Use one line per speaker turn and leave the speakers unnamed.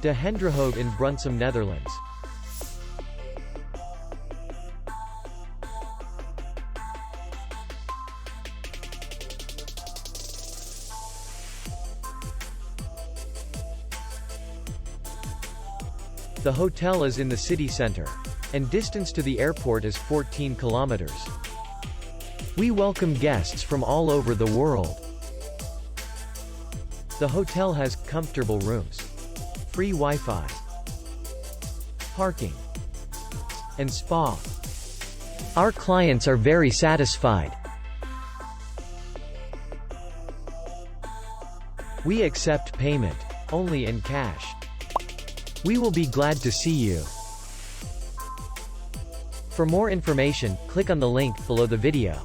De Hendrikhove in Brunssum, Netherlands. The hotel is in the city center, and distance to the airport is 14 kilometers. We welcome guests from all over the world. The hotel has comfortable rooms, free Wi-Fi, parking, and spa. Our clients are very satisfied. We accept payment only in cash. We will be glad to see you. For more information, click on the link below the video.